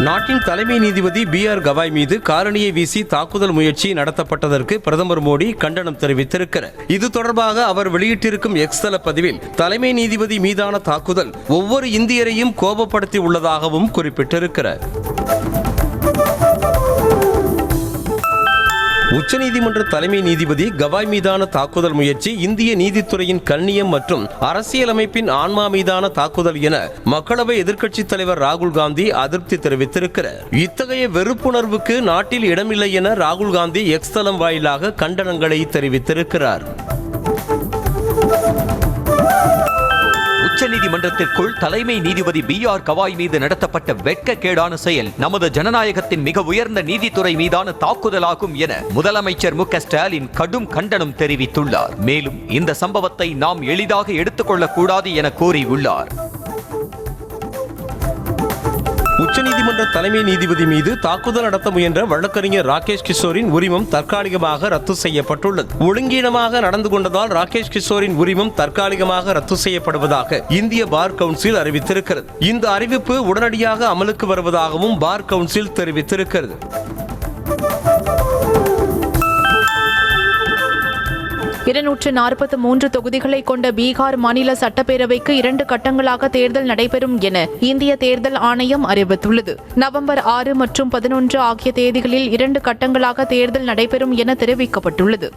நாட்டின் தலைமை நீதிபதி B.R. கவாய் மீது காலணியை வீசி தாக்குதல் முயற்சி நடத்தப்பட்டதற்கு பிரதமர் மோடி கண்டனம் தெரிவித்திருக்கிறார். இது தொடர்பாக அவர் வெளியிட்டிருக்கும் எக்ஸ் தள பதிவில் தலைமை நீதிபதி மீதான தாக்குதல் ஒவ்வொரு இந்தியரையும் கோபப்படுத்தி உள்ளதாகவும் குறிப்பிட்டிருக்கிறார். உச்சநீதிமன்ற தலைமை நீதிபதி கவாய் மீதான தாக்குதல் முயற்சி இந்திய நீதித்துறையின் கண்ணியம் மற்றும் அரசியலமைப்பின் ஆன்மா மீதான தாக்குதல் என மக்களவை எதிர்க்கட்சித் தலைவர் ராகுல் காந்தி அதிருப்தி தெரிவித்திருக்கிறார். இத்தகைய வெறுப்புணர்வுக்கு நாட்டில் இடமில்லை என ராகுல் காந்தி எக்ஸ் தளம் வாயிலாக கண்டனங்களை தெரிவித்திருக்கிறார். உச்சநீதிமன்றத்திற்குள் தலைமை நீதிபதி B.R. கவாய் மீது நடத்தப்பட்ட வெட்கக்கேடான செயல் நமது ஜனநாயகத்தின் மிக உயர்ந்த நீதித்துறை மீதான தாக்குதலாகும் என முதலமைச்சர் மு.க.ஸ்டாலின் கடும் கண்டனம் தெரிவித்துள்ளார். மேலும் இந்த சம்பவத்தை நாம் எளிதாக எடுத்துக்கொள்ளக் கூடாது என கூறியுள்ளார். உச்சநீதிமன்ற தலைமை நீதிபதி மீது தாக்குதல் நடத்த முயன்ற வழக்கறிஞர் ராகேஷ் கிஷோரின் உரிமம் தற்காலிகமாக ரத்து செய்யப்பட்டுள்ளது. ஒழுங்கீனமாக நடந்து கொண்டதால் ராகேஷ் கிஷோரின் உரிமம் தற்காலிகமாக ரத்து செய்யப்படுவதாக இந்திய பார் கவுன்சில் அறிவித்திருக்கிறது. இந்த அறிவிப்பு உடனடியாக அமலுக்கு வருவதாகவும் பார் கவுன்சில் தெரிவித்திருக்கிறது. 243 தொகுதிகளை கொண்ட பீகார் மாநில சட்டப்பேரவைக்கு 2 கட்டங்களாக தேர்தல் நடைபெறும் என இந்திய தேர்தல் ஆணையம் அறிவித்துள்ளது. நவம்பர் 6 மற்றும் 11 ஆகிய தேதிகளில் 2 கட்டங்களாக தேர்தல் நடைபெறும் என தெரிவிக்கப்பட்டுள்ளது.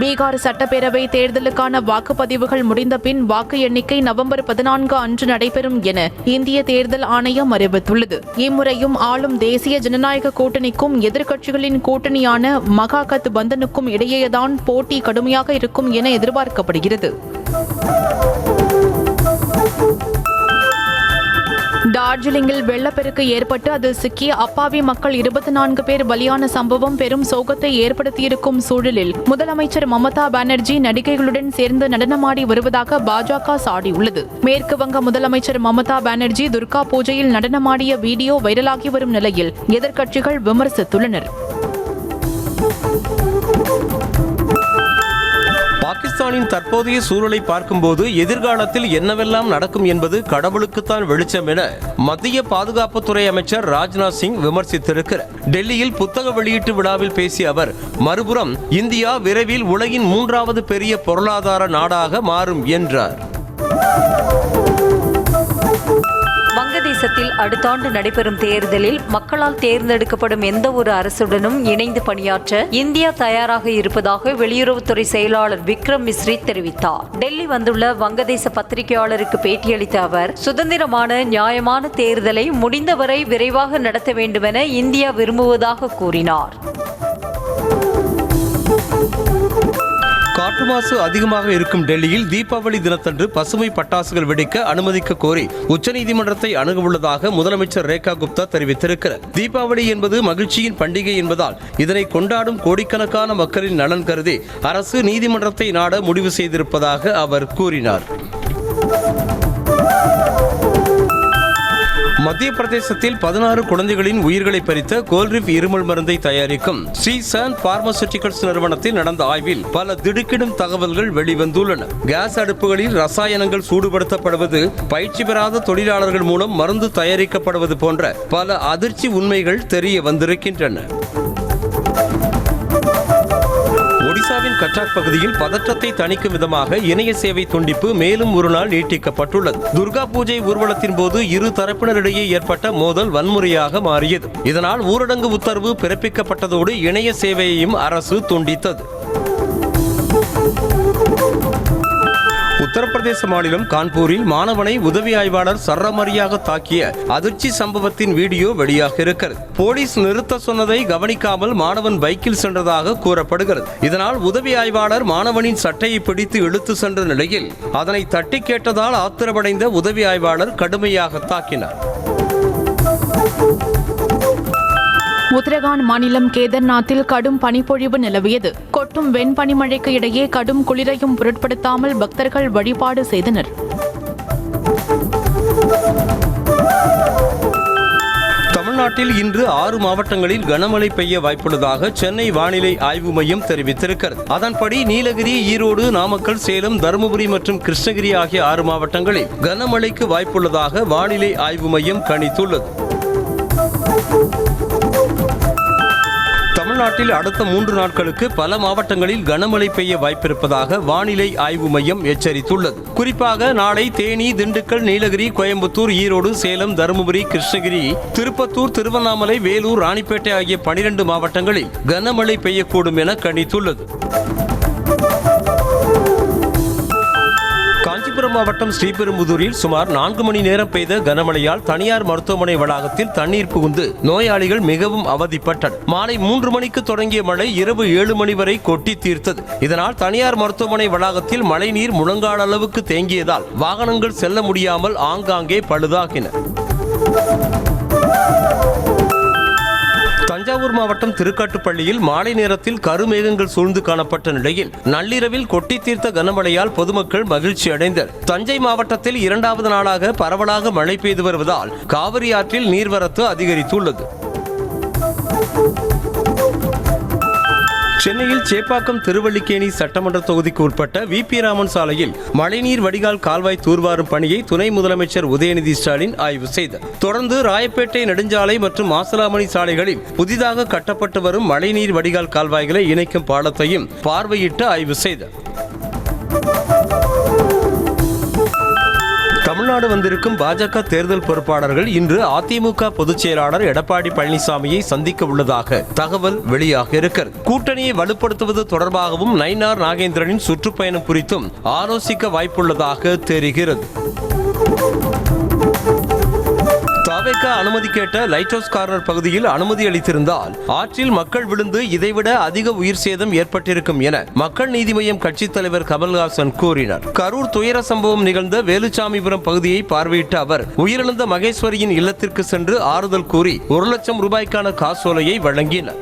பீகார் சட்டப்பேரவை தேர்தலுக்கான வாக்குப்பதிவுகள் முடிந்த பின் வாக்கு எண்ணிக்கை நவம்பர் 14 அன்று நடைபெறும் என இந்திய தேர்தல் ஆணையம் அறிவித்துள்ளது. இம்முறையும் ஆளும் தேசிய ஜனநாயக கூட்டணிக்கும் எதிர்க்கட்சிகளின் கூட்டணியான மகாகத் பந்தனுக்கும் இடையேதான் போட்டி கடுமையாக இருக்கும் என எதிர்பார்க்கப்படுகிறது. டார்ஜிலிங்கில் வெள்ளப்பெருக்கு ஏற்பட்டு அதில் சிக்கிய அப்பாவி மக்கள் 24 பேர் பலியான சம்பவம் பெரும் சோகத்தை ஏற்படுத்தியிருக்கும் சூழலில் முதலமைச்சர் மமதா பானர்ஜி நடிகைகளுடன் சேர்ந்து நடனமாடி வருவதாக பாஜக சாடியுள்ளது. மேற்கு வங்க முதலமைச்சர் மமதா பானர்ஜி துர்கா பூஜையில் நடனமாடிய வீடியோ வைரலாகி வரும் நிலையில் எதிர்க்கட்சிகள் விமர்சித்துள்ளனர். பாகிஸ்தானின் தற்போதைய சூழலை பார்க்கும்போது எதிர்காலத்தில் என்னவெல்லாம் நடக்கும் என்பது கடவுளுக்குத்தான் வெளிச்சம் என மத்திய பாதுகாப்புத்துறை அமைச்சர் ராஜ்நாத் சிங் விமர்சித்திருக்கிறார். டெல்லியில் புத்தக வெளியீட்டு விழாவில் பேசிய அவர், மறுபுறம் இந்தியா விரைவில் உலகின் 3வது பெரிய பொருளாதார நாடாக மாறும் என்றார். வங்கதேசத்தில் அடுத்த ஆண்டு நடைபெறும் தேர்தலில் மக்களால் தேர்ந்தெடுக்கப்படும் எந்த ஒரு அரசுடனும் இணைந்து பணியாற்ற இந்தியா தயாராக இருப்பதாக வெளியுறவுத்துறை செயலாளர் விக்ரம் மிஸ்ரி தெரிவித்தார். டெல்லி வந்துள்ள வங்கதேச பத்திரிகையாளருக்கு பேட்டியளித்த அவர், சுதந்திரமான நியாயமான தேர்தலை முடிந்தவரை விரைவாக நடத்த வேண்டுமென இந்தியா விரும்புவதாக கூறினார். காற்று மாசு அதிகமாக இருக்கும் டெல்லியில் தீபாவளி தினத்தன்று பசுமை பட்டாசுகள் வெடிக்க அனுமதிக்க கோரி உச்சநீதிமன்றத்தை அணுக உள்ளதாக முதலமைச்சர் ரேகா குப்தா தெரிவித்திருக்கிறார். தீபாவளி என்பது மகிழ்ச்சியின் பண்டிகை என்பதால் இதனை கொண்டாடும் கோடிக்கணக்கான மக்களின் நலன் கருதி அரசு நீதிமன்றத்தை நாட முடிவு செய்திருப்பதாக அவர் கூறினார். மத்திய பிரதேசத்தில் 16 குழந்தைகளின் உயிர்களை பறித்த கோல்ரிப் இருமல் மருந்தை தயாரிக்கும் ஸ்ரீசாந்த் பார்மசூட்டிகல்ஸ் நிறுவனத்தில் நடந்த ஆய்வில் பல திடுக்கிடும் தகவல்கள் வெளிவந்துள்ளன. கேஸ் அடுப்புகளில் ரசாயனங்கள் சூடுபடுத்தப்படுவது, பயிற்சி பெறாத தொழிலாளர்கள் மூலம் மருந்து தயாரிக்கப்படுவது போன்ற பல அதிர்ச்சி உண்மைகள் தெரிய வந்திருக்கின்றன. ஒடிசாவின் கட்டாக் பகுதியில் பதற்றத்தை தணிக்கும் விதமாக இணைய சேவை துண்டிப்பு மேலும் ஒரு நாள் நீட்டிக்கப்பட்டுள்ளது. துர்கா பூஜை ஊர்வலத்தின் போது இரு தரப்பினரிடையே ஏற்பட்ட மோதல் வன்முறையாக மாறியது. இதனால் ஊரடங்கு உத்தரவு பிறப்பிக்கப்பட்டதோடு இணைய சேவையையும் அரசு துண்டித்தது. உத்தரப்பிரதேச மாநிலம் கான்பூரில் மாணவனை உதவி ஆய்வாளர் சரமாரியாக தாக்கிய அதிர்ச்சி சம்பவத்தின் வீடியோ வெளியாக இருக்கிறது. போலீஸ் நிறுத்த சொன்னதை கவனிக்காமல் மாணவன் பைக்கில் சென்றதாக கூறப்படுகிறது. இதனால் உதவி ஆய்வாளர் மாணவனின் சட்டையை பிடித்து இழுத்து சென்ற நிலையில் அதனை தட்டி கேட்டதால் ஆத்திரமடைந்த உதவி ஆய்வாளர் கடுமையாக தாக்கினார். உத்தரகாண்ட் மாநிலம் கேதர்நாத்தில் கடும் பனிப்பொழிவு நிலவியது. கொட்டும் வெண்பனிமழைக்கு இடையே கடும் குளிரையும் பொருட்படுத்தாமல் பக்தர்கள் வழிபாடு செய்தனர். தமிழ்நாட்டில் இன்று 6 மாவட்டங்களில் கனமழை பெய்ய வாய்ப்புள்ளதாக சென்னை வானிலை ஆய்வு மையம் தெரிவித்திருக்கிறது. அதன்படி நீலகிரி, ஈரோடு, நாமக்கல், சேலம், தருமபுரி மற்றும் கிருஷ்ணகிரி ஆகிய 6 மாவட்டங்களில் கனமழைக்கு வாய்ப்புள்ளதாக வானிலை ஆய்வு மையம் கணித்துள்ளது. தமிழ்நாட்டில் அடுத்த 3 நாட்களுக்கு பல மாவட்டங்களில் கனமழை பெய்ய வாய்ப்பிருப்பதாக வானிலை ஆய்வு மையம் எச்சரித்துள்ளது. குறிப்பாக நாளை தேனி, திண்டுக்கல், நீலகிரி, கோயம்புத்தூர், ஈரோடு, சேலம், தருமபுரி, கிருஷ்ணகிரி, திருப்பத்தூர், திருவண்ணாமலை, வேலூர், ராணிப்பேட்டை ஆகிய 12 மாவட்டங்களில் கனமழை பெய்யக்கூடும் என கணித்துள்ளது. காஞ்சிபுரம் மாவட்டம் ஸ்ரீபெரும்புதூரில் சுமார் 4 மணி நேரம் பெய்த கனமழையால் தனியார் மருத்துவமனை வளாகத்தில் தண்ணீர் புகுந்து நோயாளிகள் மிகவும் அவதிப்பட்டனர். மாலை 3 மணிக்கு தொடங்கிய மழை இரவு 7 மணி வரை கொட்டி தீர்த்தது. இதனால் தனியார் மருத்துவமனை வளாகத்தில் மழைநீர் முழங்கால் அளவுக்கு தேங்கியதால் வாகனங்கள் செல்ல முடியாமல் ஆங்காங்கே பழுதாகின. தஞ்சாவூர் மாவட்டம் திருக்காட்டுப்பள்ளியில் மாலை நேரத்தில் கருமேகங்கள் சூழ்ந்து காணப்பட்ட நிலையில் நள்ளிரவில் கொட்டி தீர்த்த கனமழையால் பொதுமக்கள் மகிழ்ச்சி அடைந்தனர். தஞ்சை மாவட்டத்தில் 2வது நாளாக பரவலாக மழை பெய்து வருவதால் காவிரி ஆற்றில் நீர்வரத்து அதிகரித்துள்ளது. சென்னையில் சேப்பாக்கம் திருவல்லிக்கேணி சட்டமன்ற தொகுதிக்கு உட்பட்ட வி.பி. ராமன் சாலையில் மழைநீர் வடிகால் கால்வாய் தூர்வாரும் பணியை துணை முதலமைச்சர் உதயநிதி ஸ்டாலின் ஆய்வு செய்தார். தொடர்ந்து ராயப்பேட்டை நெடுஞ்சாலை மற்றும் மாசலாமணி சாலைகளில் புதிதாக கட்டப்பட்டு வரும் மழைநீர் வடிகால் கால்வாய்களை இணைக்கும் பாலத்தையும் பார்வையிட்டு ஆய்வு செய்தார். தமிழ்நாடு வந்திருக்கும் பாஜக தேர்தல் பொறுப்பாளர்கள் இன்று அதிமுக பொதுச் செயலாளர் எடப்பாடி பழனிசாமியை சந்திக்க உள்ளதாக தகவல் வெளியாக இருக்கிறது. கூட்டணியை வலுப்படுத்துவது தொடர்பாகவும் நயினார் நாகேந்திரனின் சுற்றுப்பயணம் குறித்தும் ஆலோசிக்க வாய்ப்புள்ளதாக தெரிகிறது. தவேக அனுமதி கேட்ட லைட் ஹவுஸ் கார்னர் பகுதியில் அனுமதி அளித்திருந்தால் ஆற்றில் மக்கள் விழுந்து இதைவிட அதிக உயிர் சேதம் ஏற்பட்டிருக்கும் என மக்கள் நீதி மய்யம் கட்சித் தலைவர் கமல்ஹாசன் கூறினார். கரூர் துயர சம்பவம் நிகழ்ந்த வேலுச்சாமிபுரம் பகுதியை பார்வையிட்ட அவர் உயிரிழந்த மகேஸ்வரியின் இல்லத்திற்கு சென்று ஆறுதல் கூறி 1 லட்சம் ரூபாய்க்கான காசோலையை வழங்கினார்.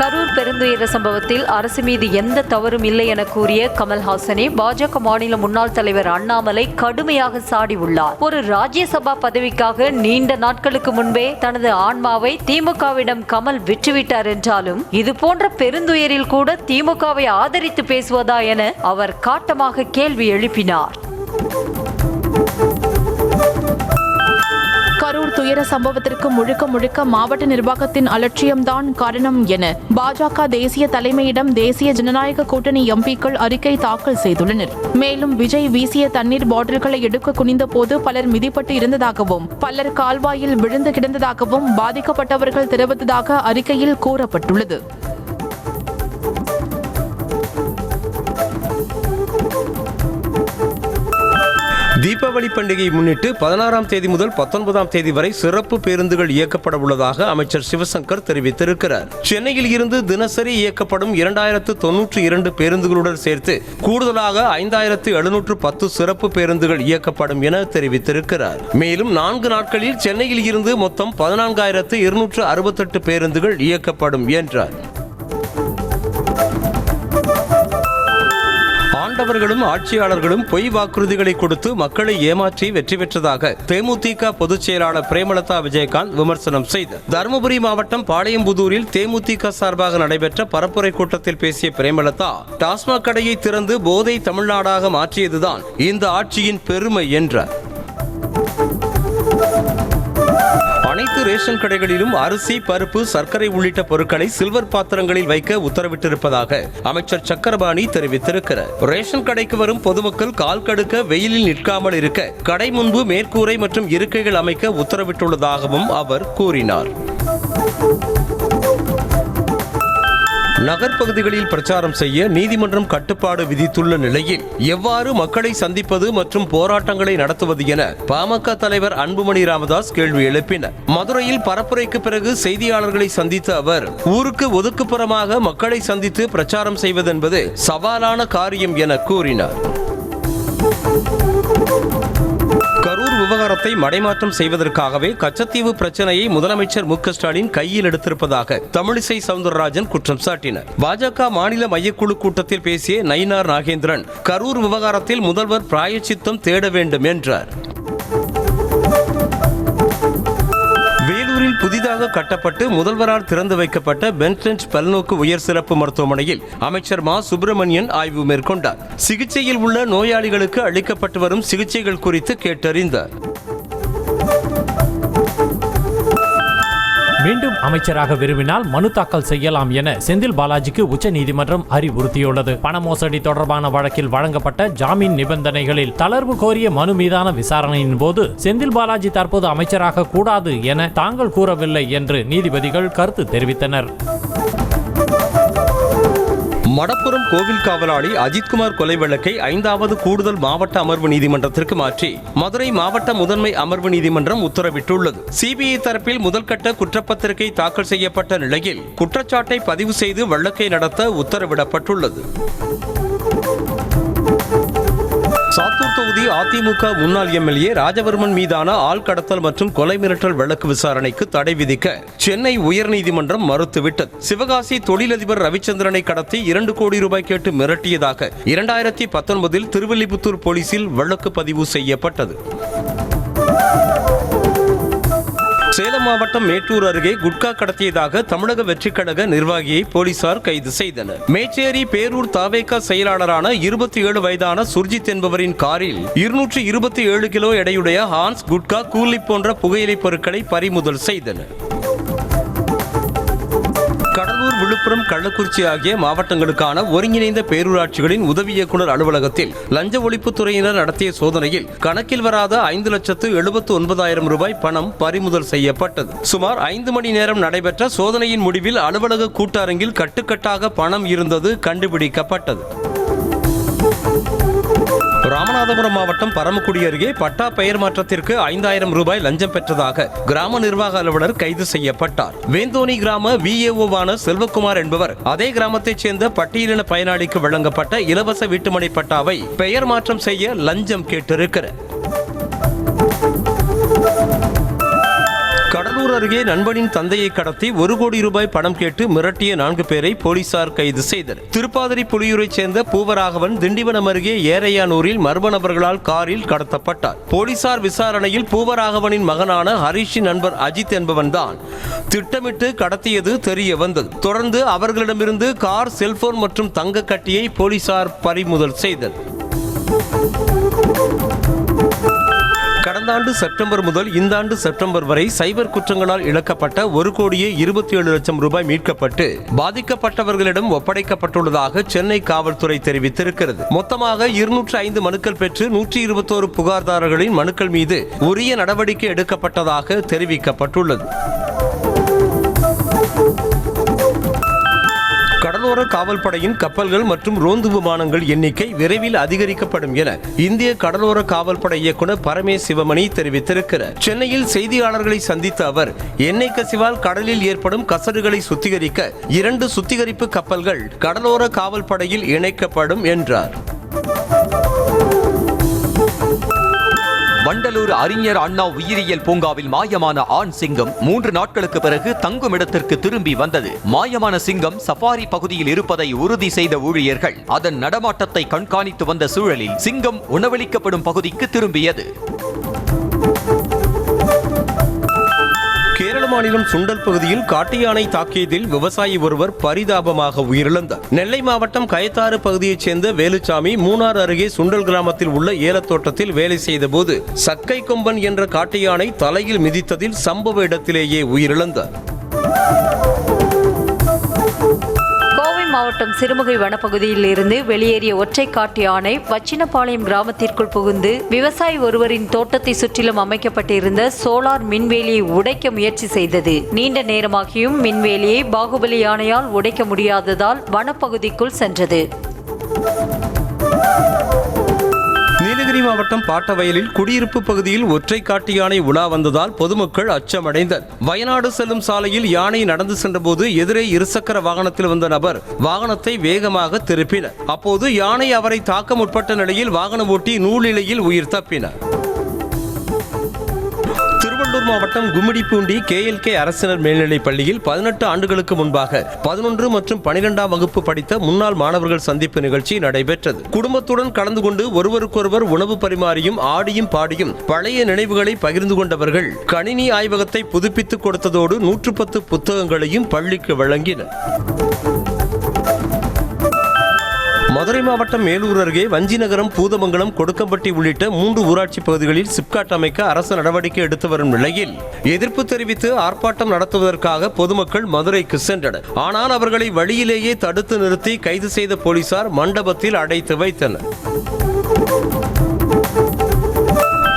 கரூர் பெருந்துயர சம்பவத்தில் அரசு மீது எந்த தவறும் இல்லை என கூறிய கமல்ஹாசனை பாஜக மாநில முன்னாள் தலைவர் அண்ணாமலை கடுமையாக சாடியுள்ளார். ஒரு ராஜ்யசபா பதவிக்காக நீண்ட நாட்களுக்கு முன்பே தனது ஆன்மாவை திமுகவிடம் கமல் விற்றுவிட்டார் என்றாலும் இது போன்ற பெருந்துயரில் கூட திமுகவை ஆதரித்து பேசுவதா என அவர் காட்டமாக கேள்வி எழுப்பினார். கரூர் துயர சம்பவத்திற்கு முழுக்க மாவட்ட நிர்வாகத்தின் அலட்சியம்தான் காரணம் என பாஜக தேசிய தலைமையிடம் தேசிய ஜனநாயக கூட்டணி எம்பிக்கள் அறிக்கை தாக்கல் செய்துள்ளனர். மேலும் விஜய் வீசிய தண்ணீர் பாட்டில்களை எடுக்க குனிந்த போது பலர் மிதிப்பட்டு இருந்ததாகவும் பலர் கால்வாயில் விழுந்து கிடந்ததாகவும் பாதிக்கப்பட்டவர்கள் தெரிவித்ததாக அறிக்கையில் கூறப்பட்டுள்ளது. தீபாவளி பண்டிகையை முன்னிட்டு 16ஆம் தேதி முதல் 19ஆம் தேதி வரை சிறப்பு பேருந்துகள் இயக்கப்பட உள்ளதாக அமைச்சர் சிவசங்கர் தெரிவித்திருக்கிறார். சென்னையில் இருந்து தினசரி இயக்கப்படும் 2092 பேருந்துகளுடன் சேர்த்து கூடுதலாக 5710 சிறப்பு பேருந்துகள் இயக்கப்படும் என தெரிவித்திருக்கிறார். மேலும் 4 நாட்களில் சென்னையில் இருந்து மொத்தம் 14268 பேருந்துகள் இயக்கப்படும் என்றார். ஆண்டவர்களும் ஆட்சியாளர்களும் பொய் வாக்குறுதிகளை கொடுத்து மக்களை ஏமாற்றி வெற்றி பெற்றதாக தேமுதிக பொதுச் செயலாளர் பிரேமலதா விஜயகாந்த் விமர்சனம் செய்தார். தருமபுரி மாவட்டம் பாளையம்புதூரில் தேமுதிக சார்பாக நடைபெற்ற பரப்புரை கூட்டத்தில் பேசிய பிரேமலதா டாஸ்மாக் கடையை திறந்து போதை தமிழ்நாடாக மாற்றியதுதான் இந்த ஆட்சியின் பெருமை என்றார். அனைத்து ரேஷன் கடைகளிலும் அரிசி, பருப்பு, சர்க்கரை உள்ளிட்ட பொருட்களை சில்வர் பாத்திரங்களில் வைக்க உத்தரவிட்டிருப்பதாக அமைச்சர் சக்கரபாணி தெரிவித்திருக்கிறார். ரேஷன் கடைக்கு வரும் பொதுமக்கள் கால் கடுக்க வெயிலில் நிற்காமல் இருக்க கடை முன்பு மேற்கூரை மற்றும் இருக்கைகள் அமைக்க உத்தரவிட்டுள்ளதாகவும் அவர் கூறினார். நகர்ப்பகுதிகளில் பிரச்சாரம் செய்ய நீதிமன்றம் கட்டுப்பாடு விதித்துள்ள நிலையில் எவ்வாறு மக்களை சந்திப்பது மற்றும் போராட்டங்களை நடத்துவது என பாமக தலைவர் அன்புமணி ராமதாஸ் கேள்வி எழுப்பினார். மதுரையில் பரப்புரைக்கு பிறகு செய்தியாளர்களை சந்தித்த அவர் ஊருக்கு ஒதுக்குப்புறமாக மக்களை சந்தித்து பிரச்சாரம் செய்வதென்பது சவாலான காரியம் என கூறினார். கரூர் விவகாரத்தை மடைமாற்றம் செய்வதற்காகவே கச்சத்தீவு பிரச்சனையை முதலமைச்சர் மு.க. ஸ்டாலின் கையில் எடுத்திருப்பதாக தமிழிசை சவுந்தரராஜன் குற்றம் சாட்டினார். பாஜக மாநில மையக்குழு கூட்டத்தில் பேசிய நயினார் நாகேந்திரன் கரூர் விவகாரத்தில் முதல்வர் பிராயச்சித்தம் தேட வேண்டும் என்றார். புதிதாக கட்டப்பட்டு முதல்வரால் திறந்து வைக்கப்பட்ட பென்டென்ட் பல்நோக்கு உயர் சிறப்பு மருத்துவமனையில் அமைச்சர் மா சுப்பிரமணியன் ஆய்வு மேற்கொண்டார். சிகிச்சையில் உள்ள நோயாளிகளுக்கு அளிக்கப்பட்டு வரும் சிகிச்சைகள் குறித்து கேட்டறிந்தார். மீண்டும் அமைச்சராக விரும்பினால் மனு தாக்கல் செய்யலாம் என செந்தில் பாலாஜிக்கு உச்சநீதிமன்றம் அறிவுறுத்தியுள்ளது. பண மோசடி தொடர்பான வழக்கில் வழங்கப்பட்ட ஜாமீன் நிபந்தனைகளில் தளர்வு கோரிய மனு மீதான விசாரணையின் போது செந்தில் பாலாஜி தற்போது அமைச்சராக கூடாது என தாங்கள் கூறவில்லை என்று நீதிபதிகள் கருத்து தெரிவித்தனர். மடப்புரம் கோவில் காவலாளி அஜித்குமார் கொலை வழக்கை 5வது கூடுதல் மாவட்ட அமர்வு நீதிமன்றத்திற்கு மாற்றி மதுரை மாவட்ட முதன்மை அமர்வு நீதிமன்றம் உத்தரவிட்டுள்ளது. சிபிஐ தரப்பில் முதல்கட்ட குற்றப்பத்திரிகை தாக்கல் செய்யப்பட்ட நிலையில் குற்றச்சாட்டை பதிவு செய்து வழக்கை நடத்த உத்தரவிடப்பட்டுள்ளது. சாத்தூர் தொகுதி அதிமுக முன்னாள் எம்எல்ஏ ராஜவர்மன் மீதான ஆள் கடத்தல் மற்றும் கொலை மிரட்டல் வழக்கு விசாரணைக்கு தடை விதிக்க சென்னை உயர்நீதிமன்றம் மறுத்துவிட்டது. சிவகாசி தொழிலதிபர் ரவிச்சந்திரனை கடத்தி 2 கோடி ரூபாய் கேட்டு மிரட்டியதாக 2019 திருவில்லிபுத்தூர் போலீசில் வழக்கு பதிவு செய்யப்பட்டது. சேலம் மாவட்டம் மேட்டூர் அருகே குட்கா கடத்தியதாக தமிழக வெற்றிக் கழக நிர்வாகியை போலீசார் கைது செய்தனர். மேச்சேரி பேரூர் தாவேகா செயலாளரான 27 வயதான சுர்ஜித் என்பவரின் காரில் 227 கிலோ எடையுடைய ஹான்ஸ், குட்கா, கூலி போன்ற புகையிலை பொருட்களை பறிமுதல் செய்தனர். கடலூர், விழுப்புரம், கள்ளக்குறிச்சி ஆகிய மாவட்டங்களுக்கான ஒருங்கிணைந்த பேரூராட்சிகளின் உதவி இயக்குநர் அலுவலகத்தில் லஞ்ச ஒழிப்புத்துறையினர் நடத்திய சோதனையில் கணக்கில் வராத 5,79,000 ரூபாய் பணம் பறிமுதல் செய்யப்பட்டது. சுமார் 5 மணி நேரம் நடைபெற்ற சோதனையின் முடிவில் அலுவலக கூட்டரங்கில் கட்டுக்கட்டாக பணம் இருந்தது கண்டுபிடிக்கப்பட்டது. ராமநாதபுரம் மாவட்டம் பரமக்குடி அருகே பட்டா பெயர் மாற்றத்திற்கு 5,000 ரூபாய் லஞ்சம் பெற்றதாக கிராம நிர்வாக அலுவலர் கைது செய்யப்பட்டார். வேந்தோனி கிராம விஏஓவான செல்வகுமார் என்பவர் அதே கிராமத்தைச் சேர்ந்த பட்டியலின பயனாளிக்கு வழங்கப்பட்ட இலவச வீட்டுமனை பட்டாவை பெயர் மாற்றம் செய்ய லஞ்சம் கேட்டிருக்கிறார். கடலூர் அருகே நண்பனின் தந்தையை கடத்தி 1 கோடி ரூபாய் பணம் கேட்டு மிரட்டிய 4 பேரை போலீசார் கைது செய்தனர். திருப்பாதிரி புலியூரைச் சேர்ந்த பூவராகவன் திண்டிவனம் அருகே ஏரையானூரில் மர்ம நபர்களால் காரில் கடத்தப்பட்டார். போலீசார் விசாரணையில் பூவராகவனின் மகனான ஹரிஷின் நண்பர் அஜித் என்பவன்தான் திட்டமிட்டு கடத்தியது தெரிய வந்தது. தொடர்ந்து அவர்களிடமிருந்து கார், செல்போன் மற்றும் தங்க கட்டியை போலீசார் பறிமுதல் செய்தனர். கடந்த ஆண்டு செப்டம்பர் முதல் இந்த ஆண்டு செப்டம்பர் வரை சைபர் குற்றங்களால் இழக்கப்பட்ட 1,27,00,000 ரூபாய் மீட்கப்பட்டு பாதிக்கப்பட்டவர்களிடம் ஒப்படைக்கப்பட்டுள்ளதாக சென்னை காவல்துறை தெரிவித்திருக்கிறது. மொத்தமாக 205 மனுக்கள் பெற்று 121 புகார்தாரர்களின் மனுக்கள் மீது உரிய நடவடிக்கை எடுக்கப்பட்டதாக தெரிவிக்கப்பட்டுள்ளது. கடலோர காவல்படையின் கப்பல்கள் மற்றும் ரோந்து விமானங்கள் எண்ணிக்கை விரைவில் அதிகரிக்கப்படும் என இந்திய கடலோர காவல்படை இயக்குநர் பரமேஸ் சிவமணி தெரிவித்திருக்கிறார். சென்னையில் செய்தியாளர்களை சந்தித்த அவர் எண்ணெய் கசிவால் கடலில் ஏற்படும் கசடுகளை சுத்திகரிக்க 2 சுத்திகரிப்பு கப்பல்கள் கடலோர காவல்படையில் இணைக்கப்படும் என்றார். வண்டலூர் அறிஞர் அண்ணா உயிரியல் பூங்காவில் மாயமான ஆண் சிங்கம் 3 நாட்களுக்கு பிறகு தங்குமிடத்திற்கு திரும்பி வந்தது. மாயமான சிங்கம் சஃபாரி பகுதியில் இருப்பதை உறுதி செய்த ஊழியர்கள் அதன் நடமாட்டத்தை கண்காணித்து வந்த சூழலில் சிங்கம் உணவளிக்கப்படும் பகுதிக்கு திரும்பியது. கேரள மாநிலம் சுண்டல் பகுதியில் காட்டு யானை தாக்கியதில் விவசாயி ஒருவர் பரிதாபமாக உயிரிழந்தார். நெல்லை மாவட்டம் கயத்தாறு பகுதியைச் சேர்ந்த வேலுச்சாமி மூணார் அருகே சுண்டல் கிராமத்தில் உள்ள ஏலத்தோட்டத்தில் வேலை செய்தபோது சக்கை கொம்பன் என்ற காட்டு யானை தலையில் மிதித்ததில் சம்பவ இடத்திலேயே உயிரிழந்தார். மாவட்டம் சிறுமுகை வனப்பகுதியில் இருந்து வெளியேறிய ஒற்றை காட்டு யானை வச்சினபாளையம் கிராமத்திற்குள் புகுந்து விவசாயி ஒருவரின் தோட்டத்தை சுற்றிலும் அமைக்கப்பட்டிருந்த சோலார் மின்வேலியை உடைக்க முயற்சி செய்தது. நீண்ட நேரமாகியும் மின்வேலியை பாகுபலி யானையால் உடைக்க முடியாததால் வனப்பகுதிக்குள் சென்றது. நீலகிரி மாவட்டம் பாட்டவயலில் குடியிருப்பு பகுதியில் ஒற்றை காட்டு யானை உலா வந்ததால் பொதுமக்கள் அச்சமடைந்தனர். வயநாடு செல்லும் சாலையில் யானை நடந்து சென்றபோது எதிரே இருசக்கர வாகனத்தில் வந்த நபர் வாகனத்தை வேகமாக திருப்பினர். அப்போது யானை அவரை தாக்க முற்பட்ட நிலையில் வாகனம் ஓட்டி நூலிழையில் உயிர் தப்பினார். கடலூர் மாவட்டம் கும்மிடிப்பூண்டி KLK அரசினர் மேல்நிலைப் பள்ளியில் 18 ஆண்டுகளுக்கு முன்பாக 11 மற்றும் 12ஆம் வகுப்பு படித்த முன்னாள் மாணவர்கள் சந்திப்பு நிகழ்ச்சி நடைபெற்றது. குடும்பத்துடன் கலந்து கொண்டு ஒருவருக்கொருவர் உணவு பரிமாறியும் ஆடியும் பாடியும் பழைய நினைவுகளை பகிர்ந்து கொண்டவர்கள் கணினி ஆய்வகத்தை புதுப்பித்துக் கொடுத்ததோடு 110 புத்தகங்களையும் பள்ளிக்கு வழங்கினர். மதுரை மாவட்டம் மேலூர் அருகே வஞ்சிநகரம், பூதமங்கலம், கொடுக்கம்பட்டி உள்ளிட்ட 3 ஊராட்சி பகுதிகளில் சிப்காட் அமைக்க அரசு நடவடிக்கை எடுத்து வரும் நிலையில் எதிர்ப்பு தெரிவித்து ஆர்ப்பாட்டம் நடத்துவதற்காக பொதுமக்கள் மதுரைக்கு சென்றனர். ஆனால் அவர்களை வழியிலேயே தடுத்து நிறுத்தி கைது செய்த போலீசார் மண்டபத்தில் அடைத்து வைத்தனர்.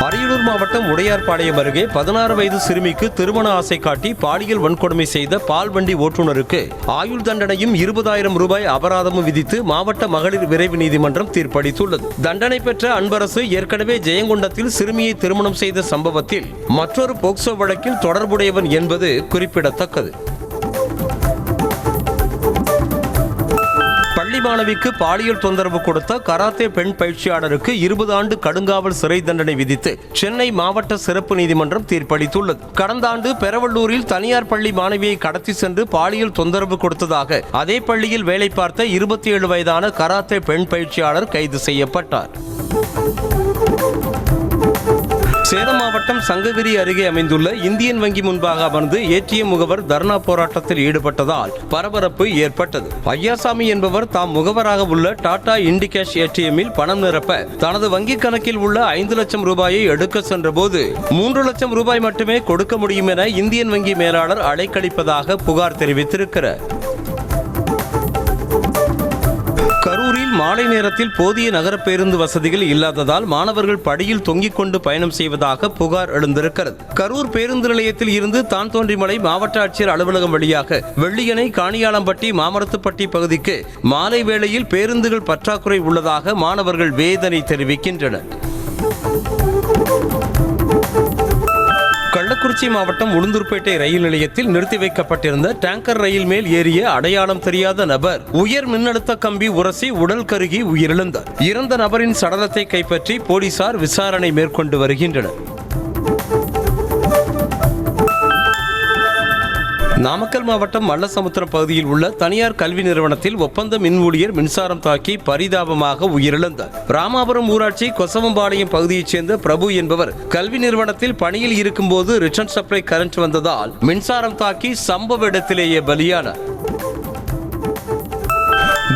அரியலூர் மாவட்டம் உடையார்பாளையம் அருகே 16 வயது சிறுமிக்கு திருமண ஆசை காட்டி பாலியல் வன்கொடுமை செய்த பால்வண்டி ஓட்டுநருக்கு ஆயுள் தண்டனையும் 20,000 ரூபாய் அபராதமும் விதித்து மாவட்ட மகளிர் விரைவு நீதிமன்றம் தீர்ப்பளித்துள்ளது. தண்டனை பெற்ற அன்பரசு ஏற்கனவே ஜெயங்கொண்டத்தில் சிறுமியை திருமணம் செய்த சம்பவத்தில் மற்றொரு போக்சோ வழக்கில் தொடர்புடையவன் என்பது குறிப்பிடத்தக்கது. பள்ளி மாணவிக்கு பாலியல் தொந்தரவு கொடுத்த கராத்தே பெண் பயிற்சியாளருக்கு 20 ஆண்டு கடுங்காவல் சிறை தண்டனை விதித்து சென்னை மாவட்ட சிறப்பு நீதிமன்றம் தீர்ப்பளித்துள்ளது. கடந்த ஆண்டு பெரவள்ளூரில் தனியார் பள்ளி மாணவியை கடத்தி சென்று பாலியல் தொந்தரவு கொடுத்ததாக அதே பள்ளியில் வேலை பார்த்த 27 வயதான கராத்தே பெண் பயிற்சியாளர் கைது செய்யப்பட்டார். சேலம் மாவட்டம் சங்ககிரி அருகே அமைந்துள்ள இந்தியன் வங்கி முன்பாக அமர்ந்து ATM முகவர் தர்ணா போராட்டத்தில் ஈடுபட்டதால் பரபரப்பு ஏற்பட்டது. ஐயாசாமி என்பவர் தாம் முகவராக உள்ள டாடா இண்டிகேஷ் ATMில் பணம் நிரப்ப தனது வங்கிக் கணக்கில் உள்ள 5 லட்சம் ரூபாயை எடுக்க சென்றபோது 3 லட்சம் ரூபாய் மட்டுமே கொடுக்க முடியும் என இந்தியன் வங்கி மேலாளர் அலைக்கழிப்பதாக புகார் தெரிவித்திருக்கிறார். கரூரில் மாலை நேரத்தில் போதிய நகர பேருந்து வசதிகள் இல்லாததால் மாணவர்கள் படியில் தொங்கிக் கொண்டு பயணம் செய்வதாக புகார் எழுந்திருக்கிறது. கரூர் பேருந்து நிலையத்தில் இருந்து தான்தோன்றிமலை மாவட்ட ஆட்சியர் அலுவலகம் வழியாக வெள்ளியணை, காணியாளம்பட்டி, மாமரத்துப்பட்டி பகுதிக்கு மாலை வேளையில் பேருந்துகள் பற்றாக்குறை உள்ளதாக மாணவர்கள் வேதனை தெரிவிக்கின்றனர். கள்ளக்குறிச்சி மாவட்டம் உளுந்தூர்பேட்டை ரயில் நிலையத்தில் நிறுத்தி வைக்கப்பட்டிருந்த டேங்கர் ரயில் மேல் ஏறிய அடையாளம் தெரியாத நபர் உயர் மின்னழுத்த கம்பி உரசி உடல் கருகி உயிரிழந்தார். இறந்த நபரின் சடலத்தை கைப்பற்றி போலீசார் விசாரணை மேற்கொண்டு வருகின்றனர். நாமக்கல் மாவட்டம் மல்லசமுத்திரம் பகுதியில் உள்ள தனியார் கல்வி நிறுவனத்தில் ஒப்பந்த மின் ஊழியர் மின்சாரம் தாக்கி பரிதாபமாக உயிரிழந்தார். ராமாபுரம் ஊராட்சி கொசவம்பாளையம் பகுதியைச் சேர்ந்த பிரபு என்பவர் கல்வி நிறுவனத்தில் பணியில் இருக்கும்போது ரிட்டர்ன் சப்ளை கரண்ட் வந்ததால் மின்சாரம் தாக்கி சம்பவ இடத்திலேயே பலியானார்.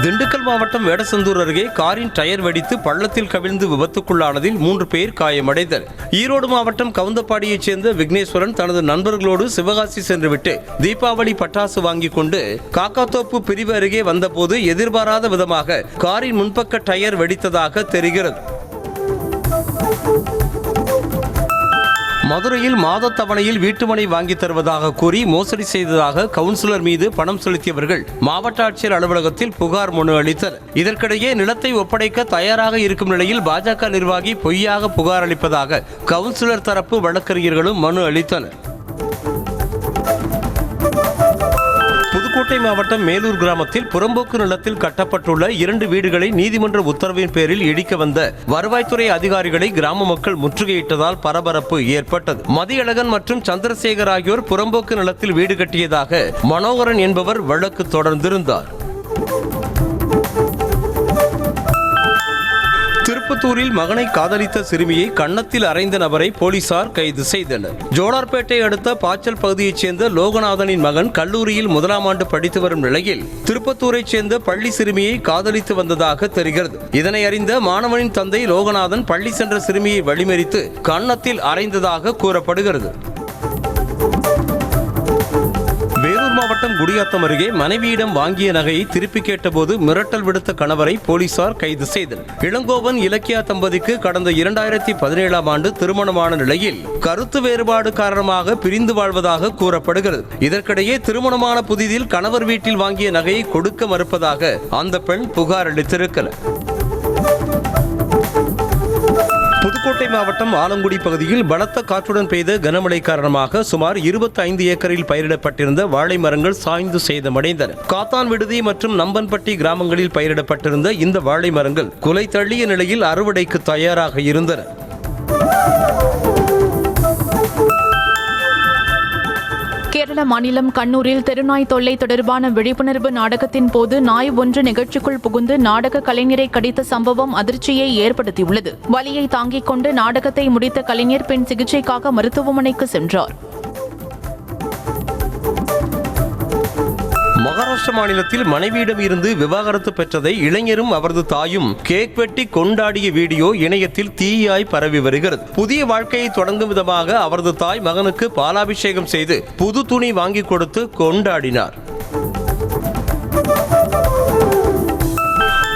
திண்டுக்கல் மாவட்டம் வேடசந்தூர் அருகே காரின் டயர் வெடித்து பள்ளத்தில் கவிழ்ந்து விபத்துக்குள்ளானதில் 3 பேர் காயமடைந்தனர். ஈரோடு மாவட்டம் கவுந்தப்பாடியைச் சேர்ந்த விக்னேஸ்வரன் தனது நண்பர்களோடு சிவகாசி சென்றுவிட்டு தீபாவளி பட்டாசு வாங்கிக் கொண்டு காக்காத்தோப்பு பிரிவு அருகே வந்தபோது எதிர்பாராத விதமாக காரின் முன்பக்க டயர் வெடித்ததாக தெரிகிறது. மதுரையில் மாத தவணையில் வீட்டுமனை வாங்கி தருவதாக கூறி மோசடி செய்ததாக கவுன்சிலர் மீது பணம் செலுத்தியவர்கள் மாவட்ட ஆட்சியர் அலுவலகத்தில் புகார் மனு அளித்தனர். இதற்கிடையே நிலத்தை ஒப்படைக்க தயாராக இருக்கும் நிலையில் பாஜக நிர்வாகி பொய்யாக புகார் அளிப்பதாக கவுன்சிலர் தரப்பு வழக்கறிஞர்களும் மனு அளித்தனர். புதுக்கோட்டை மாவட்டம் மேலூர் கிராமத்தில் புறம்போக்கு நிலத்தில் கட்டப்பட்டுள்ள 2 வீடுகளை நீதிமன்ற உத்தரவின் பேரில் இடிக்க வந்த வருவாய்த்துறை அதிகாரிகளை கிராம மக்கள் முற்றுகையிட்டதால் பரபரப்பு ஏற்பட்டது. மதியழகன் மற்றும் சந்திரசேகர் ஆகியோர் புறம்போக்கு நிலத்தில் வீடு கட்டியதாக மனோகரன் என்பவர் வழக்கு தொடர்ந்திருந்தார். திருப்பத்தூரில் மகனை காதலித்த சிறுமியை கன்னத்தில் அறைந்த நபரை போலீசார் கைது செய்தனர். ஜோலார்பேட்டை அடுத்த பாச்சல் பகுதியைச் சேர்ந்த லோகநாதனின் மகன் கல்லூரியில் 1ஆம் ஆண்டு படித்து வரும் நிலையில் திருப்பத்தூரைச் சேர்ந்த பள்ளி சிறுமியை காதலித்து வந்ததாக தெரிகிறது. இதனை அறிந்த மாணவனின் தந்தை லோகநாதன் பள்ளி சென்ற சிறுமியை வழிமறித்து கன்னத்தில் அறைந்ததாக கூறப்படுகிறது. வேலூர் மாவட்டம் குடியாத்தம் அருகே மனைவியிடம் வாங்கிய நகையை திருப்பி கேட்டபோது மிரட்டல் விடுத்த கணவரை போலீசார் கைது செய்தனர். இளங்கோவன் இலக்கியா தம்பதிக்கு கடந்த 2017ஆம் ஆண்டு திருமணமான நிலையில் கருத்து வேறுபாடு காரணமாக பிரிந்து வாழ்வதாக கூறப்படுகிறது. இதற்கிடையே திருமணமான புதிதில் கணவர் வீட்டில் வாங்கிய நகையை கொடுக்க மறுப்பதாக அந்த பெண் புகார் அளித்திருக்கிறார். புதுக்கோட்டை மாவட்டம் ஆலங்குடி பகுதியில் பலத்த காற்றுடன் பெய்த கனமழை காரணமாக சுமார் 25 ஏக்கரில் பயிரிடப்பட்டிருந்த வாழை மரங்கள் சாய்ந்து சேதமடைந்தன. காத்தான் விடுதி மற்றும் நம்பன்பட்டி கிராமங்களில் பயிரிடப்பட்டிருந்த இந்த வாழை மரங்கள் குலை தள்ளிய நிலையில் அறுவடைக்கு தயாராக இருந்தன. கேரள மாநிலம் கண்ணூரில் தெருநாய் தொல்லை தொடர்பான விழிப்புணர்வு நாடகத்தின் போது நாய் ஒன்று நிகழ்ச்சிக்குள் புகுந்து நாடக கலைஞரை கடித்த சம்பவம் அதிர்ச்சியை ஏற்படுத்தியுள்ளது. வலியை தாங்கிக் கொண்டு நாடகத்தை முடித்த கலைஞர் பின் சிகிச்சைக்காக மருத்துவமனைக்கு சென்றார். மகாராஷ்டிர மாநிலத்தில் மனைவியிடம் இருந்து விவாகரத்து பெற்றதை இளைஞரும் அவரது தாயும் கேக் வெட்டி கொண்டாடிய வீடியோ இணையத்தில் தீயாய் பரவி வருகிறது. புதிய வாழ்க்கையை தொடங்கும் விதமாக அவரது தாய் மகனுக்கு பாலாபிஷேகம் செய்து புது துணி வாங்கி கொடுத்து கொண்டாடினார்.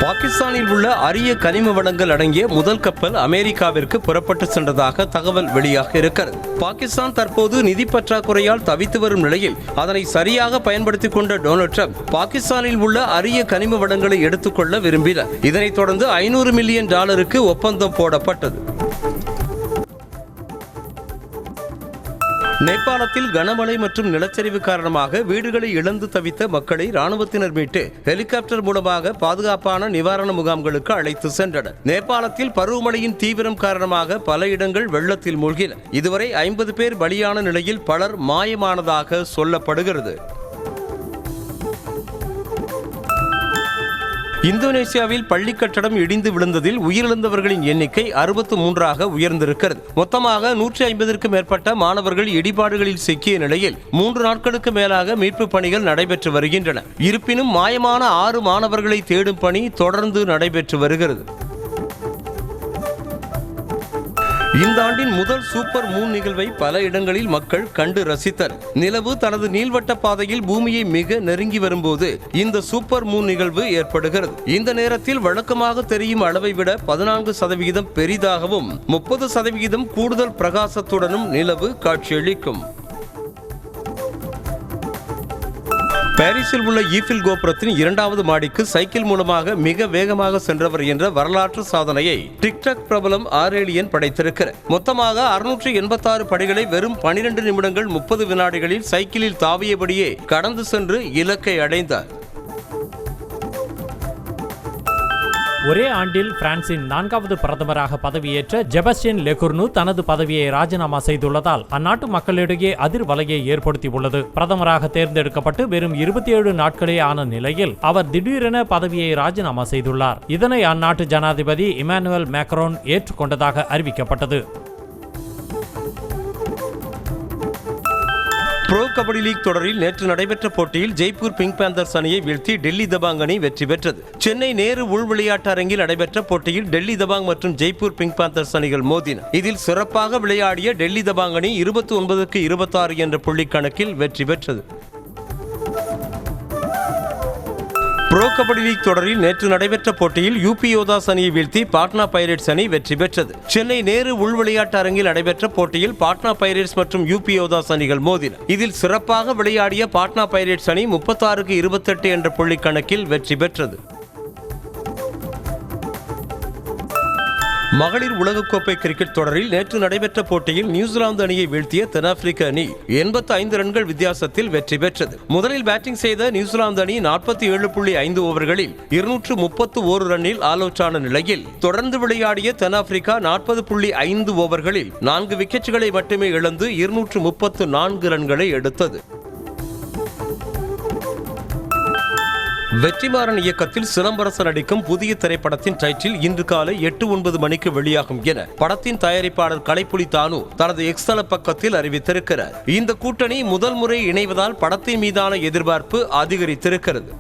பாகிஸ்தானில் உள்ள அரிய கனிம வளங்கள் அடங்கிய முதல் கப்பல் அமெரிக்காவிற்கு புறப்பட்டு சென்றதாக தகவல் வெளியாக இருக்கிறது. பாகிஸ்தான் தற்போது நிதி பற்றாக்குறையால் தவித்து வரும் நிலையில் அதனை சரியாக பயன்படுத்திக் கொண்ட டொனால்ட் ட்ரம்ப் பாகிஸ்தானில் உள்ள அரிய கனிம வளங்களை எடுத்துக்கொள்ள விரும்பினார். இதனைத் தொடர்ந்து $500 மில்லியன் ஒப்பந்தம் போடப்பட்டது. நேபாளத்தில் கனமழை மற்றும் நிலச்சரிவு காரணமாக வீடுகளை இழந்து தவித்த மக்களை ராணுவத்தினர் மீட்டு ஹெலிகாப்டர் மூலமாக பாதுகாப்பான நிவாரண முகாம்களுக்கு அழைத்து சென்றனர். நேபாளத்தில் பருவமழையின் தீவிரம் காரணமாக பல இடங்கள் வெள்ளத்தில் மூழ்கின. இதுவரை 50 பேர் பலியான நிலையில் பலர் மாயமானதாக சொல்லப்படுகிறது. இந்தோனேசியாவில் பள்ளி கட்டடம் இடிந்து விழுந்ததில் உயிரிழந்தவர்களின் எண்ணிக்கை 63ஆக உயர்ந்திருக்கிறது. மொத்தமாக 150க்கும் மேற்பட்ட மாணவர்கள் இடிபாடுகளில் சிக்கிய நிலையில் 3 நாட்களுக்கு மேலாக மீட்பு பணிகள் நடைபெற்று வருகின்றன. இருப்பினும் மாயமான 6 மாணவர்களை தேடும் பணி தொடர்ந்து நடைபெற்று வருகிறது. இந்த ஆண்டின் முதல் சூப்பர் மூன் நிகழ்வை பல இடங்களில் மக்கள் கண்டு ரசித்தனர். நிலவு தனது நீள்வட்ட பாதையில் பூமியை மிக நெருங்கி வரும்போது இந்த சூப்பர் மூன் நிகழ்வு ஏற்படுகிறது. இந்த நேரத்தில் வழக்கமாக தெரியும் அளவை விட 14% பெரிதாகவும் 30% கூடுதல் பிரகாசத்துடனும் நிலவு காட்சியளிக்கும். பாரிஸில் உள்ள ஈஃபில் கோபுரத்தின் 2வது மாடிக்கு சைக்கிள் மூலமாக மிக வேகமாக சென்றவர் என்ற வரலாற்று சாதனையை டிக்டாக் பிரபலம் ஆரேலியன் படைத்திருக்கிறார். மொத்தமாக 686 படிகளை வெறும் 12 நிமிடங்கள் 30 வினாடிகளில் சைக்கிளில் தாவியபடியே கடந்து சென்று இலக்கை அடைந்தார். ஒரே ஆண்டில் பிரான்சின் 4வது பிரதமராக பதவியேற்ற செபஸ்டியன் லெகுர்னு தனது பதவியை ராஜினாமா செய்துள்ளதால் அந்நாட்டு மக்களிடையே அதிர்வலையை ஏற்படுத்தியுள்ளது. பிரதமராக தேர்ந்தெடுக்கப்பட்டு வெறும் 27 நாட்களே ஆன நிலையில் அவர் திடீரென பதவியை ராஜினாமா செய்துள்ளார். இதனை அந்நாட்டு ஜனாதிபதி இமானுவேல் மேக்ரோன் ஏற்றுக்கொண்டதாக அறிவிக்கப்பட்டது. ப்ரோ கபடி லீக் தொடரில் நேற்று நடைபெற்ற போட்டியில் ஜெய்ப்பூர் பிங்க் பேந்தர்ஸ் அணியை வீழ்த்தி டெல்லி தபாங் அணி வெற்றி பெற்றது. சென்னை நேரு உள் விளையாட்டு அரங்கில் நடைபெற்ற போட்டியில் டெல்லி தபாங் மற்றும் ஜெய்ப்பூர் பிங்க் பேந்தர்ஸ் அணிகள் மோதின. இதில் சிறப்பாக விளையாடிய டெல்லி தபாங் அணி 29க்கு 26 என்ற புள்ளி கணக்கில் வெற்றி பெற்றது. ப்ரோ கபடி லீக் தொடரில் நேற்று நடைபெற்ற போட்டியில் யூபி யோதாஸ் அணியை வீழ்த்தி பாட்னா பைரேட்ஸ் அணி வெற்றி பெற்றது. சென்னை நேரு உள் விளையாட்டு அரங்கில் நடைபெற்ற போட்டியில் பாட்னா பைரேட்ஸ் மற்றும் யூபி யோதாஸ் அணிகள் மோதின. இதில் சிறப்பாக விளையாடிய பாட்னா பைரேட்ஸ் அணி 36க்கு 28 என்ற புள்ளி கணக்கில் வெற்றி பெற்றது. மகளிர் உலகக்கோப்பை கிரிக்கெட் தொடரில் நேற்று நடைபெற்ற போட்டியில் நியூசிலாந்து அணியை வீழ்த்திய தென்னாப்பிரிக்க அணி 85 ரன்கள் வித்தியாசத்தில் வெற்றி பெற்றது. முதலில் பேட்டிங் செய்த நியூசிலாந்து அணி 47.5 ஓவர்களில் 231 ரன்னில் ஆல் அவுட் ஆன நிலையில் தொடர்ந்து விளையாடிய தென்னாப்பிரிக்கா 40.5 ஓவர்களில் 4 விக்கெட்டுகளை மட்டுமே இழந்து 234 ரன்களை எடுத்தது. வெற்றிமாறன் இயக்கத்தில் சிலம்பரசன் நடிக்கும் புதிய திரைப்படத்தின் டைட்டில் இன்று காலை 8-9 மணிக்கு வெளியாகும் என படத்தின் தயாரிப்பாளர் கலைப்புலி தானு தனது எக்ஸ் தள பக்கத்தில் அறிவித்திருக்கிறார். இந்த கூட்டணி முதல் முறை இணைவதால் படத்தின் மீதான எதிர்பார்ப்பு அதிகரித்திருக்கிறது.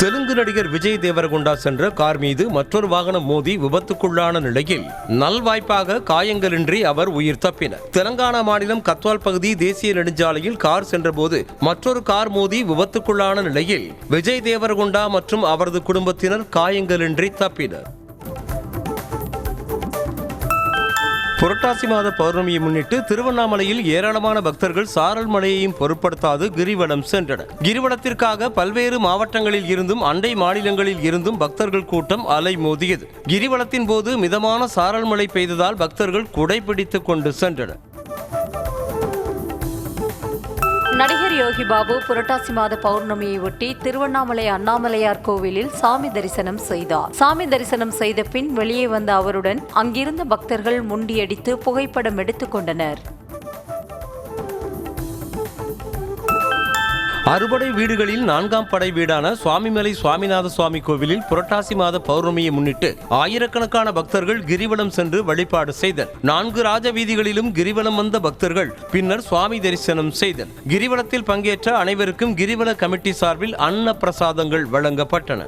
தெலுங்கு நடிகர் விஜய் தேவரகுண்டா சென்ற கார் மீது மற்றொரு வாகனம் மோதி விபத்துக்குள்ளான நிலையில் நல்வாய்ப்பாக காயங்களின்றி அவர் உயிர் தப்பினார். தெலங்கானா மாநிலம் கத்வால் பகுதி தேசிய நெடுஞ்சாலையில் கார் சென்றபோது மற்றொரு கார் மோதி விபத்துக்குள்ளான நிலையில் விஜய் தேவரகுண்டா மற்றும் அவரது குடும்பத்தினர் காயங்களின்றி தப்பினர். புரட்டாசி மாத பௌர்ணமியை முன்னிட்டு திருவண்ணாமலையில் ஏராளமான பக்தர்கள் சாரல் மழையையும் பொருட்படுத்தாது கிரிவலம் சென்றனர். கிரிவலத்திற்காக பல்வேறு மாவட்டங்களில் இருந்தும் அண்டை மாநிலங்களில் இருந்தும் பக்தர்கள் கூட்டம் அலைமோதியது. கிரிவலத்தின் போது மிதமான சாரல் மழை பெய்ததால் பக்தர்கள் குடைபிடித்துக் கொண்டு சென்றனர். நடிகர் யோகி பாபு புரட்டாசி மாத பௌர்ணமியை ஒட்டி திருவண்ணாமலை அண்ணாமலையார் கோவிலில் சாமி தரிசனம் செய்தார். சாமி தரிசனம் செய்த பின் வெளியே வந்த அவருடன் அங்கிருந்த பக்தர்கள் முண்டியடித்து புகைப்படம் எடுத்துக் கொண்டனர். அறுபடை வீடுகளில் 4ஆம் படை வீடான சுவாமிமலை சுவாமிநாத சுவாமி கோவிலில் புரட்டாசி மாத பௌர்ணமியை முன்னிட்டு ஆயிரக்கணக்கான பக்தர்கள் கிரிவலம் சென்று வழிபாடு செய்தனர். 4 ராஜ வீதிகளிலும் கிரிவலம் வந்த பக்தர்கள் பின்னர் சுவாமி தரிசனம் செய்தனர். கிரிவலத்தில் பங்கேற்ற அனைவருக்கும் கிரிவல கமிட்டி சார்பில் அன்ன பிரசாதங்கள் வழங்கப்பட்டன.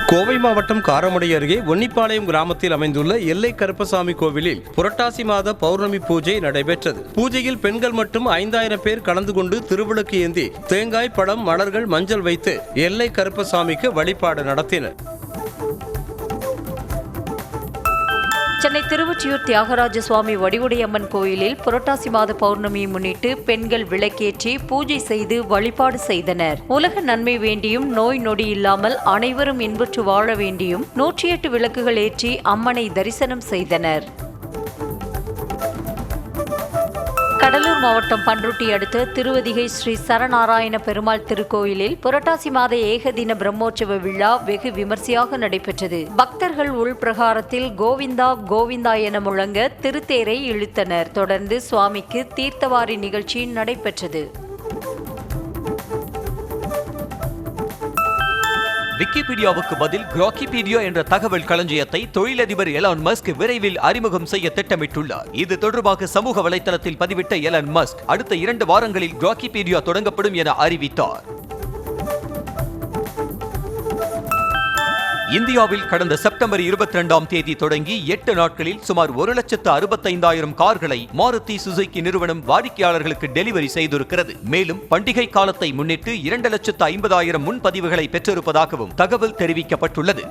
கோவை மாவட்டம் காரமடை அருகே ஒன்னிப்பாளையம் கிராமத்தில் அமைந்துள்ள எல்லை கருப்பசாமி கோவிலில் புரட்டாசி மாத பௌர்ணமி பூஜை நடைபெற்றது. பூஜையில் பெண்கள் மற்றும் 5000 பேர் கலந்து கொண்டு திருவிளக்கு ஏந்தி தேங்காய், பழம், மலர்கள், மஞ்சள் வைத்து எல்லை கருப்பசாமிக்கு வழிபாடு நடத்தினர். சென்னை திருவொற்றியூர் தியாகராஜ சுவாமி வடிவுடையம்மன் கோயிலில் புரட்டாசி மாத பௌர்ணமியை முன்னிட்டு பெண்கள் விளக்கேற்றி பூஜை செய்து வழிபாடு செய்தனர். உலக நன்மை வேண்டியும் நோய் நொடி இல்லாமல் அனைவரும் இன்புற்று வாழ வேண்டியும் 108 விளக்குகள் ஏற்றி அம்மனை தரிசனம் செய்தனர். கடலூர் மாவட்டம் பன்ருட்டி அடுத்த திருவதிகை ஸ்ரீ சரநாராயண பெருமாள் திருக்கோயிலில் புரட்டாசி மாத ஏகதின பிரம்மோற்சவ விழா வெகு விமர்சையாக நடைபெற்றது. பக்தர்கள் உள்பிரகாரத்தில் கோவிந்தா கோவிந்தா என முழங்க திருத்தேரை இழுத்தனர். தொடர்ந்து சுவாமிக்கு தீர்த்தவாரி நிகழ்ச்சி நடைபெற்றது. விக்கிபீடியாவுக்கு பதில் கிராக்கிபீடியா என்ற தகவல் களஞ்சியத்தை தொழிலதிபர் எலான் மஸ்க் விரைவில் அறிமுகம் செய்ய திட்டமிட்டுள்ளார். இது தொடர்பாக சமூக வலைதளத்தில் பதிவிட்ட எலான் மஸ்க் அடுத்த 2 வாரங்களில் கிராக்கிபீடியா தொடங்கப்படும் என அறிவித்தார். இந்தியாவில் கடந்த செப்டம்பர் 22ஆம் தேதி தொடங்கி 8 நாட்களில் சுமார் 1,65,000 கார்களை மாருதி சுசுகி நிறுவனம் வாடிக்கையாளர்களுக்கு டெலிவரி செய்திருக்கிறது. மேலும் பண்டிகை காலத்தை முன்னிட்டு 2,50,000 முன்பதிவுகளை பெற்றிருப்பதாகவும் தகவல் தெரிவிக்கப்பட்டுள்ளது.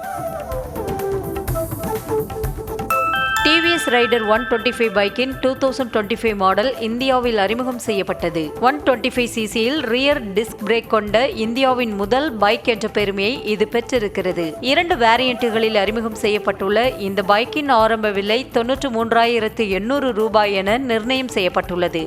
டிவிஎஸ் ரைடர் 125 பைக்கின் 2025 மாடல் இந்தியாவில் அறிமுகம் செய்யப்பட்டது. 125cc-யில் ரியர் டிஸ்க் பிரேக் கொண்ட இந்தியாவின் முதல் பைக் என்ற பெருமையை இது பெற்றிருக்கிறது. 2 வேரியன்ட்டுகளில் அறிமுகம் செய்யப்பட்டுள்ள இந்த பைக்கின் ஆரம்ப விலை 93,800 ரூபாய் என நிர்ணயம் செய்யப்பட்டுள்ளது.